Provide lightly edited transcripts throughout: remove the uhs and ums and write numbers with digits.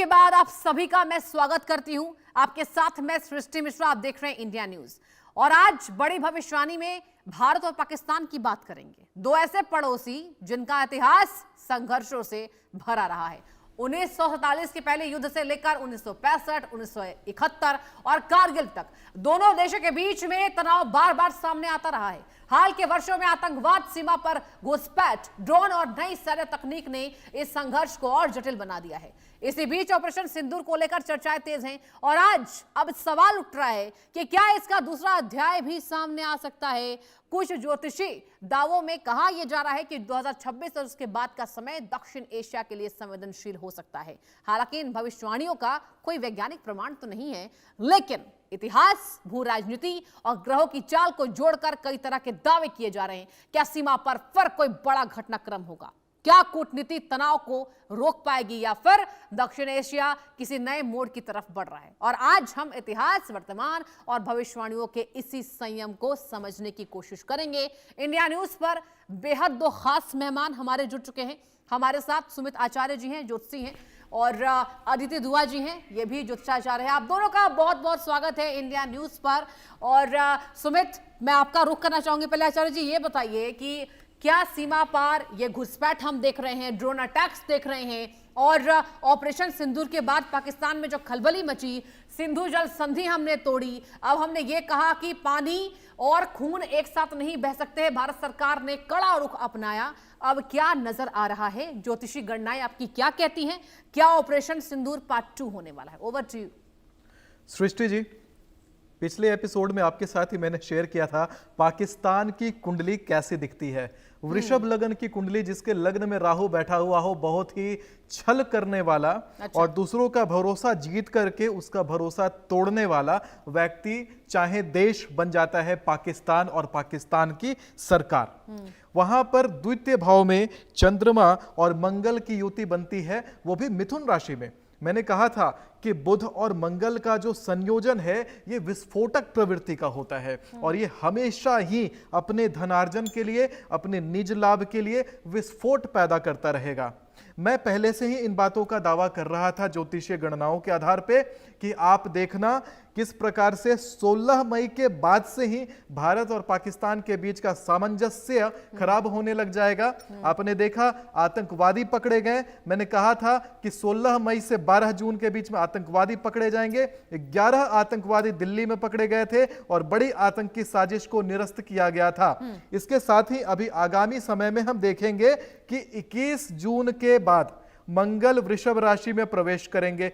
के बाद आप सभी का मैं स्वागत करती हूं। आपके साथ मैं सृष्टि मिश्रा, आप देख रहे हैं इंडिया न्यूज। और आज बड़ी भविष्यवाणी में भारत और पाकिस्तान की बात करेंगे। दो ऐसे पड़ोसी जिनका इतिहास संघर्षों से भरा रहा है। 1947 के पहले युद्ध से लेकर 1965, 1971 और कारगिल तक दोनों देशों के बीच में तनाव बार बार सामने आता रहा है। हाल के वर्षों में आतंकवाद, सीमा पर घुसपैठ, ड्रोन और नई सैन्य तकनीक ने इस संघर्ष को और जटिल बना दिया है। इसी बीच ऑपरेशन सिंदूर को लेकर चर्चाएं तेज हैं और आज अब सवाल उठ रहा है कि क्या इसका दूसरा अध्याय भी सामने आ सकता है। कुछ ज्योतिषी दावों में कहा यह जा रहा है कि 2026 और उसके बाद का समय दक्षिण एशिया के लिए संवेदनशील हो सकता है। हालांकि इन भविष्यवाणियों का कोई वैज्ञानिक प्रमाण तो नहीं है, लेकिन इतिहास, भू राजनीति और ग्रहों की चाल को जोड़कर कई तरह के दावे किए जा रहे हैं। क्या सीमा पर फिर कोई बड़ा घटनाक्रम होगा? क्या कूटनीति तनाव को रोक पाएगी या फिर दक्षिण एशिया किसी नए मोड़ की तरफ बढ़ रहा है? और आज हम इतिहास, वर्तमान और भविष्यवाणियों के इसी संयम को समझने की कोशिश करेंगे। इंडिया न्यूज पर बेहद दो खास मेहमान हमारे जुड़ चुके हैं। हमारे साथ सुमित आचार्य जी हैं, ज्योतिषी हैं, और अदिति दुआ जी हैं, ये भी ज्योतिषाचार्य है। आप दोनों का बहुत बहुत स्वागत है इंडिया न्यूज पर। और सुमित, मैं आपका रुख करना चाहूंगी। पहले आचार्य जी ये बताइए कि क्या सीमा पार ये घुसपैठ हम देख रहे हैं, ड्रोन अटैक्स देख रहे हैं, और ऑपरेशन सिंदूर के बाद पाकिस्तान में जो खलबली मची, सिंधु जल संधि हमने तोड़ी, अब हमने ये कहा कि पानी और खून एक साथ नहीं बह सकते हैं, भारत सरकार ने कड़ा रुख अपनाया। अब क्या नजर आ रहा है? ज्योतिषी गणनाएं आपकी क्या कहती हैं? क्या ऑपरेशन सिंदूर पार्ट 2 होने वाला है? Over to you. Srishti ji, पिछले एपिसोड में आपके साथ ही मैंने शेयर किया था पाकिस्तान की कुंडली कैसी दिखती है। वृषभ लगन की कुंडली, जिसके लग्न में राहु बैठा हुआ हो, बहुत ही छल करने वाला, और दूसरों का भरोसा जीत करके उसका भरोसा तोड़ने वाला व्यक्ति चाहे देश बन जाता है पाकिस्तान और पाकिस्तान की सरकार। वहां पर द्वितीय भाव में चंद्रमा और मंगल की युति बनती है, वो भी मिथुन राशि में। मैंने कहा था कि बुध और मंगल का जो संयोजन है ये विस्फोटक प्रवृत्ति का होता है, और ये हमेशा ही अपने धनार्जन के लिए, अपने निज लाभ के लिए विस्फोट पैदा करता रहेगा। मैं पहले से ही इन बातों का दावा कर रहा था ज्योतिषीय गणनाओं के आधार पे कि आप देखना किस प्रकार से 16 मई के बाद से ही भारत और पाकिस्तान के बीच का सामंजस्य खराब होने लग जाएगा। आपने देखा आतंकवादी पकड़े गए। मैंने कहा था कि 16 मई से 12 जून के बीच में आतंकवादी पकड़े जाएंगे। 11 आतंकवादी दिल्ली में पकड़े गए थे और बड़ी आतंकी साजिश को निरस्त किया गया था। इसके साथ ही अभी आगामी समय में हम देखेंगे कि 21 जून के बाद मंगल वृषभ राशि में प्रवेश करेंगे।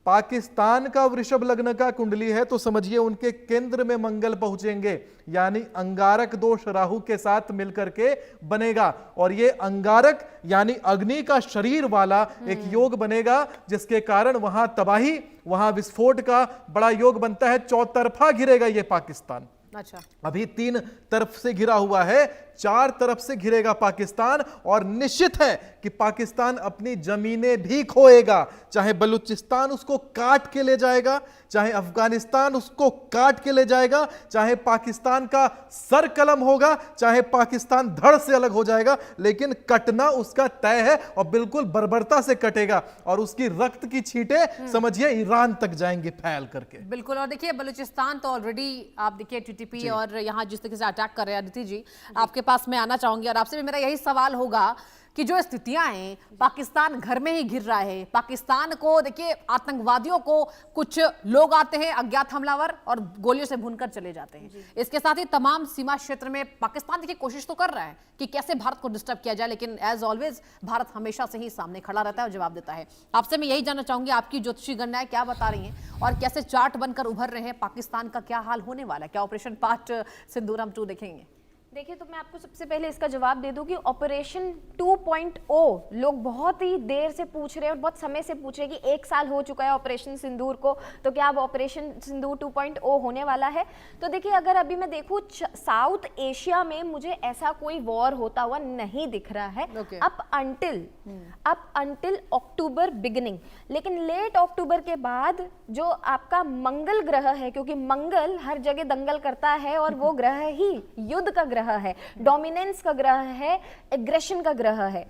पाकिस्तान का वृषभ लग्न का कुंडली है तो समझिए उनके केंद्र में मंगल पहुंचेंगे, यानी अंगारक दोष राहु के साथ मिलकर के बनेगा, और ये अंगारक यानी अग्नि का शरीर वाला एक योग बनेगा, जिसके कारण वहां तबाही, वहां विस्फोट का बड़ा योग बनता है। चौतरफा घिरेगा ये पाकिस्तान। अच्छा, अभी 3 तरफ से घिरा हुआ है, 4 तरफ से घिरेगा पाकिस्तान, और निश्चित है कि पाकिस्तान अपनी जमीनें भी खोएगा। चाहे बलूचिस्तान उसको काट के ले जाएगा, चाहे अफगानिस्तान उसको काट के ले जाएगा, चाहे पाकिस्तान का सर कलम होगा, चाहे पाकिस्तान धड़ से अलग हो जाएगा, लेकिन कटना उसका तय है और बिल्कुल बर्बरता से कटेगा, और उसकी रक्त की छींटें समझिए ईरान तक जाएंगे फैल करके। बिल्कुल। और देखिए बलूचिस्तान तो ऑलरेडी आप देखिए टीटीपी और यहाँ जिस तरीके से अटैक कर रहे हैं। अदिति जी, आपके पास मैं आना चाहूंगी और आपसे भी मेरा यही सवाल होगा कि जो स्थितियां हैं, पाकिस्तान घर में ही घिर रहा है। पाकिस्तान को देखिए, आतंकवादियों को कुछ लोग आते हैं अज्ञात हमलावर और गोलियों से भूनकर चले जाते हैं। इसके साथ ही तमाम सीमा क्षेत्र में पाकिस्तान देखिए कोशिश तो कर रहा है कि कैसे भारत को डिस्टर्ब किया जाए, लेकिन एज ऑलवेज भारत हमेशा से ही सामने खड़ा रहता है और जवाब देता है। आपसे मैं यही जानना चाहूंगी, आपकी ज्योतिषी गणनाएं क्या बता रही हैं और कैसे चार्ट बनकर उभर रहे हैं? पाकिस्तान का क्या हाल होने वाला है? क्या ऑपरेशन पार्ट सिंदूर हम 2 देखेंगे? देखिए, तो मैं आपको सबसे पहले इसका जवाब दे दूं कि ऑपरेशन 2.0 लोग बहुत ही देर से पूछ रहे हैं और बहुत समय से पूछ रहे हैं कि 1 साल हो चुका है ऑपरेशन सिंदूर को, तो क्या अब ऑपरेशन सिंदूर 2.0 होने वाला है? तो देखिए, अगर अभी मैं देखूं साउथ एशिया में मुझे ऐसा कोई वॉर होता हुआ नहीं दिख रहा है अप अंटिल अक्टूबर बिगिनिंग। लेकिन लेट अक्टूबर के बाद जो आपका मंगल ग्रह है, क्योंकि मंगल हर जगह दंगल करता है और वो ग्रह ही युद्ध का ग्रह है, डोमिनेंस का ग्रह है, एग्रेशन का ग्रह है।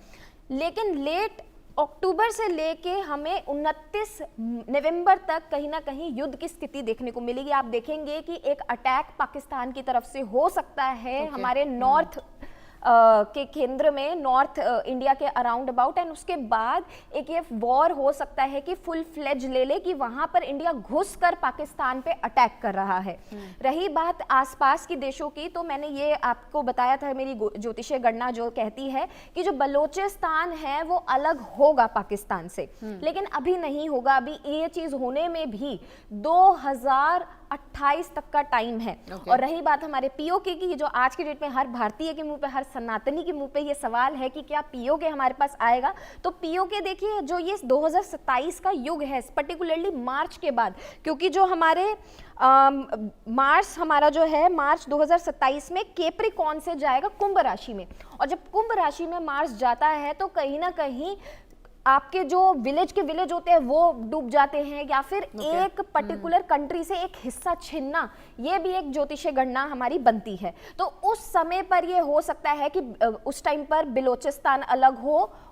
लेकिन लेट अक्टूबर से लेके हमें 29 नवंबर तक कहीं ना कहीं युद्ध की स्थिति देखने को मिलेगी। आप देखेंगे कि एक अटैक पाकिस्तान की तरफ से हो सकता है हमारे नॉर्थ के केंद्र में, नॉर्थ इंडिया के अराउंड अबाउट, एंड उसके बाद एक ये वॉर हो सकता है कि फुल फ्लेज ले ले कि वहां पर इंडिया घुस कर पाकिस्तान पे अटैक कर रहा है। रही बात आसपास की देशों की, तो मैंने ये आपको बताया था, मेरी ज्योतिषीय गणना जो कहती है कि जो बलोचिस्तान है वो अलग होगा पाकिस्तान से, लेकिन अभी नहीं होगा। अभी ये चीज होने में भी 2028 तक का टाइम है। और रही बात हमारे पीओके की, जो आज की डेट में हर भारतीय के मुंह पे, हर सनातनी के मुंह पे ये सवाल है कि क्या पीओके हमारे पास आएगा, तो पीओके देखिए जो ये 2027 का युग है, पर्टिकुलरली मार्च के बाद, क्योंकि जो हमारे मार्च हमारा जो है मार्च 2027 में कैप्रिकॉर्न से जाएगा कुंभ राशि में, और जब कुंभ राशि में मार्स जाता है तो कहीं ना कहीं आपके जो विलेज के विलेज होते हैं वो डूब जाते हैं, या फिर एक पर्टिकुलर कंट्री से एक हिस्सा छीनना, ये भी एक ज्योतिषीय गणना हमारी बनती है। तो उस समय पर ये हो सकता है कि उस टाइम पर बलोचिस्तान अलग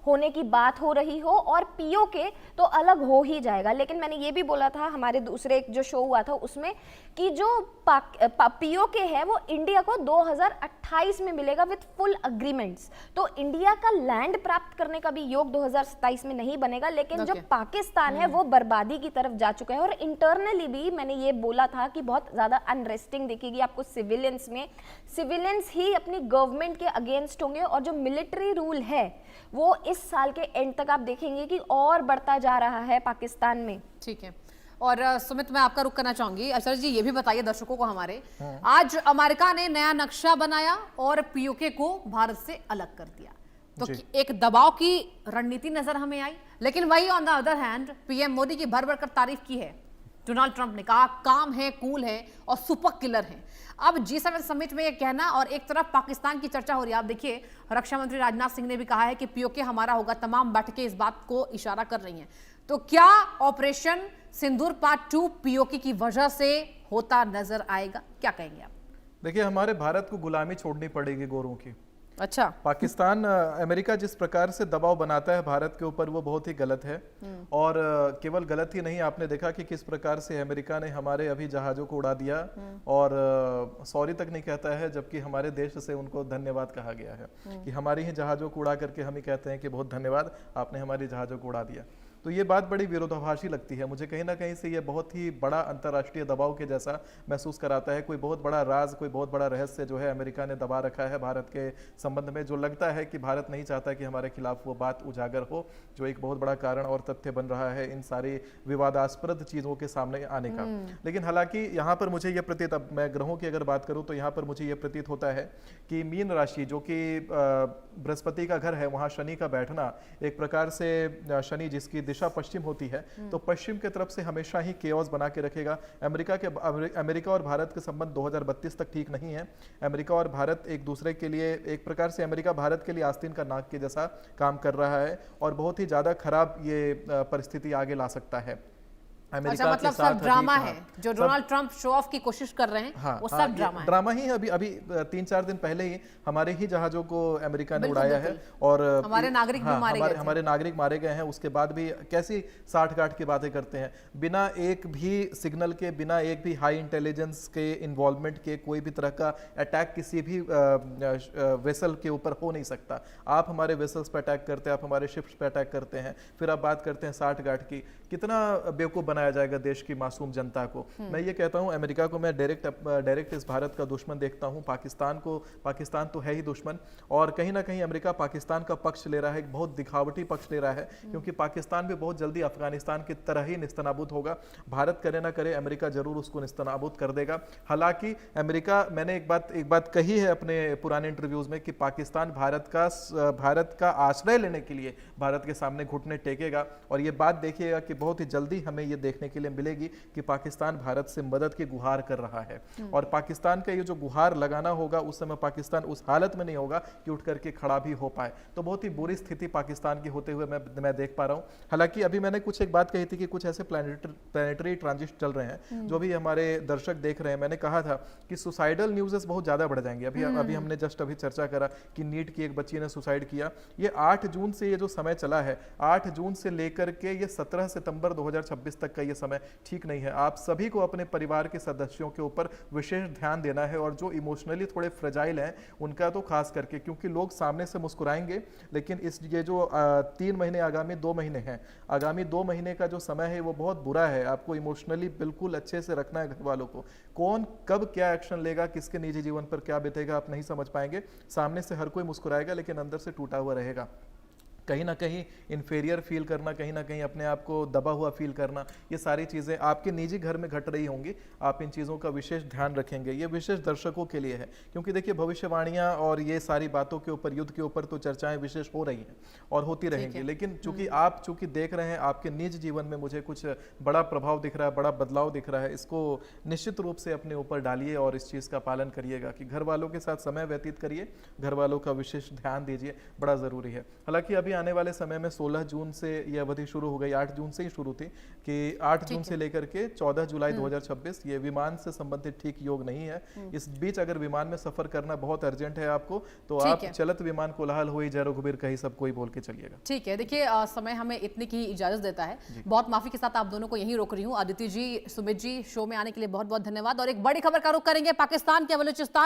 होने की बात हो रही हो, और पीओके तो अलग हो ही जाएगा। लेकिन मैंने ये भी बोला था हमारे दूसरे जो शो हुआ था उसमें कि जो पीओके है वो इंडिया को 2028 में मिलेगा विद फुल अग्रीमेंट्स। तो इंडिया का लैंड प्राप्त करने का भी योग 2027 में नहीं बनेगा, लेकिन जो पाकिस्तान है वो बर्बादी की तरफ जा चुका है। और इंटरनली भी मैंने ये बोला था कि बहुत ज्यादा अनरेस्टिंग दिखेगी आपको सिविलियंस में। सिविलियंस ही अपनी गवर्नमेंट के अगेंस्ट होंगे, और जो मिलिट्री रूल है वो इस साल के एंड तक आप देखेंगे कि और बढ़ता जा रहा है पाकिस्तान में। ठीक है। और सुमित, मैं आपका रुख करना चाहूंगी। आचार्य जी ये भी बताइए दर्शकों को हमारे, आज अमेरिका ने नया नक्शा बनाया और पीओके को भारत से अलग कर दिया, तो एक दबाव की रणनीति नजर हमें आई। लेकिन वही on the other hand PM Modi की भर भर कर तारीफ की है डोनाल्ड ट्रंप ने, कहा काम है, कूल है और सुपर किलर है। अब G7 समिट में ये कहना, और एक तरफ पाकिस्तान की चर्चा हो रही है। आप देखिए रक्षा मंत्री राजनाथ सिंह ने भी कहा है कि पीओके हमारा होगा, तमाम बैठकें इस बात को इशारा कर रही हैं। तो क्या ऑपरेशन सिंदूर पार्ट 2 पीओके की वजह से होता नजर आएगा, क्या कहेंगे आप? देखिए, हमारे भारत को गुलामी छोड़नी पड़ेगी गोरों की। अच्छा, पाकिस्तान, अमेरिका जिस प्रकार से दबाव बनाता है भारत के ऊपर वो बहुत ही गलत है। और केवल गलत ही नहीं, आपने देखा कि किस प्रकार से अमेरिका ने हमारे अभी जहाजों को उड़ा दिया, और सॉरी तक नहीं कहता है, जबकि हमारे देश से उनको धन्यवाद कहा गया है कि हमारी ही जहाजों को उड़ा करके हम ही कहते हैं कि बहुत धन्यवाद, आपने हमारी जहाजों को उड़ा दिया। तो ये बात बड़ी विरोधाभासी लगती है मुझे। कहीं ना कहीं से ये बहुत ही बड़ा अंतर्राष्ट्रीय दबाव के जैसा महसूस कराता है। कोई बहुत बड़ा राज, कोई बहुत बड़ा रहस्य जो है अमेरिका ने दबा रखा है भारत के संबंध में, जो लगता है कि भारत नहीं चाहता कि हमारे खिलाफ वो बात उजागर हो, जो एक बहुत बड़ा कारण और तथ्य बन रहा है इन सारी विवादास्पद चीज़ों के सामने आने का। लेकिन हालांकि यहाँ पर मुझे ये प्रतीत, अब मैं ग्रहों की अगर बात करूँ तो यहाँ पर मुझे ये प्रतीत होता है कि मीन राशि, जो कि बृहस्पति का घर है, वहाँ शनि का बैठना, एक प्रकार से शनि जिसकी दिशा पश्चिम होती है, तो पश्चिम की तरफ से हमेशा ही केओस बना के रखेगा। अमेरिका और भारत के संबंध 2032 तक ठीक नहीं है। अमेरिका और भारत एक दूसरे के लिए, एक प्रकार से अमेरिका भारत के लिए आस्तीन का नाक के जैसा काम कर रहा है, और बहुत ही ज्यादा खराब ये परिस्थिति आगे ला सकता है। अच्छा, मतलब सब ड्रामा है जो डोनाल्ड ट्रंप शो ऑफ की कोशिश कर रहे हैं, वो सब ड्रामा है। ड्रामा ही है। अभी 3-4 दिन पहले ही हमारे ही जहाजों को अमेरिका ने उड़ाया है, और हमारे नागरिक भी मारे गए। हमारे नागरिक मारे गए हैं। उसके बाद भी कैसी साठ-गांठ की बातें करते हैं, बिना एक भी सिग्नल के, बिना एक भी हाई इंटेलिजेंस के इन्वॉल्वमेंट के कोई भी तरह का अटैक किसी भी वेसल के ऊपर हो नहीं सकता। आप हमारे वेसल्स पर अटैक करते हैं, आप हमारे शिप्स पर अटैक करते हैं, फिर आप बात करते हैं साठ-गांठ की। कितना बेवकूफ बनाया जाएगा देश की मासूम जनता को। मैं ये कहता हूं, अमेरिका को मैं डायरेक्ट इस भारत का दुश्मन देखता हूं। पाकिस्तान तो है ही दुश्मन, और कहीं ना कहीं अमेरिका पाकिस्तान का पक्ष ले रहा है, एक बहुत दिखावटी पक्ष ले रहा है, क्योंकि पाकिस्तान भी बहुत जल्दी अफगानिस्तान की तरह ही निस्तनाबूद होगा। भारत करे ना करे, अमेरिका जरूर उसको निस्तनाबूद कर देगा। हालांकि अमेरिका, मैंने एक बात कही है अपने पुराने इंटरव्यूज में कि पाकिस्तान भारत का आश्रय लेने के लिए भारत के सामने घुटने टेकेगा, और ये बात देखिएगा कि बहुत ही जल्दी हमें ये देखने के लिए मिलेगी कि पाकिस्तान भारत से मदद की गुहार कर रहा है। और पाकिस्तान का ये जो गुहार लगाना होगा उस समय पाकिस्तान उस हालत में नहीं होगा कि उठ करके खड़ा भी हो पाए। तो बहुत ही बुरी स्थिति पाकिस्तान की होते हुए मैं देख पा रहा हूं। हालांकि अभी मैंने कुछ एक बात कही थी कि कुछ ऐसे प्लानिटरी ट्रांजिट चल रहे हैं जो भी हमारे दर्शक देख रहे हैं। मैंने कहा था कि सुसाइडल न्यूज़ बहुत ज्यादा बढ़ जाएंगे। अभी हमने जस्ट अभी चर्चा करा कि नीट की एक बच्ची ने सुसाइड किया। ये 8 जून से ये जो समय चला है, 8 जून से लेकर के ये 17 सितंबर 2026 तक का ये समय ठीक नहीं है। आप सभी को अपने परिवार के सदस्यों के ऊपर विशेष ध्यान देना है, और जो इमोशनली थोड़े फ्रेजाइल हैं उनका तो खास करके, क्योंकि लोग सामने से मुस्कुराएंगे लेकिन ये जो 3 महीने आगामी 2 महीने हैं, आगामी 2 महीने का जो समय है वो बहुत बुरा है। आपको इमोशनली बिल्कुल अच्छे से रखना है घर वालों को। कौन कब क्या एक्शन लेगा, किसके निजी जीवन पर क्या बीतेगा आप नहीं समझ पाएंगे। सामने से हर कोई मुस्कुराएगा लेकिन अंदर से टूटा हुआ रहेगा। कहीं ना कहीं इन्फीरियर फील करना, कहीं ना कहीं अपने आप को दबा हुआ फील करना, ये सारी चीज़ें आपके निजी घर में घट रही होंगी। आप इन चीज़ों का विशेष ध्यान रखेंगे। ये विशेष दर्शकों के लिए है, क्योंकि देखिए भविष्यवाणियाँ और ये सारी बातों के ऊपर, युद्ध के ऊपर तो चर्चाएं विशेष हो रही हैं और होती रहेंगी। लेकिन चूंकि देख रहे हैं आपके निजी जीवन में मुझे कुछ बड़ा प्रभाव दिख रहा है, बड़ा बदलाव दिख रहा है, इसको निश्चित रूप से अपने ऊपर डालिए और इस चीज़ का पालन करिएगा कि घर वालों के साथ समय व्यतीत करिए, घर वालों का विशेष ध्यान दीजिए, बड़ा ज़रूरी है। हालांकि अभी आने वाले समय में 16 जून से ये अवधि शुरू हो गई, 8 जून से ही शुरू थी कि 8 जून से लेकर के 14 जुलाई 2026 ये विमान से संबंधित ठीक योग नहीं है। इस बीच अगर विमान में सफर करना बहुत अर्जेंट है आपको, तो आप चलत विमान कोलाहल हुई जय रघुबीर कहीं सब कोई बोल के चलिएगा। ठीक है, देखिए समय हमें इतने की इजाजत देता है। बहुत माफी के साथ आप दोनों को यहीं रोक रही हूँ। अदिति जी, सुमित जी, शो में आने के लिए बहुत बहुत धन्यवाद। और एक बड़ी खबर का रुख करेंगे पाकिस्तान के बलूचिस्तान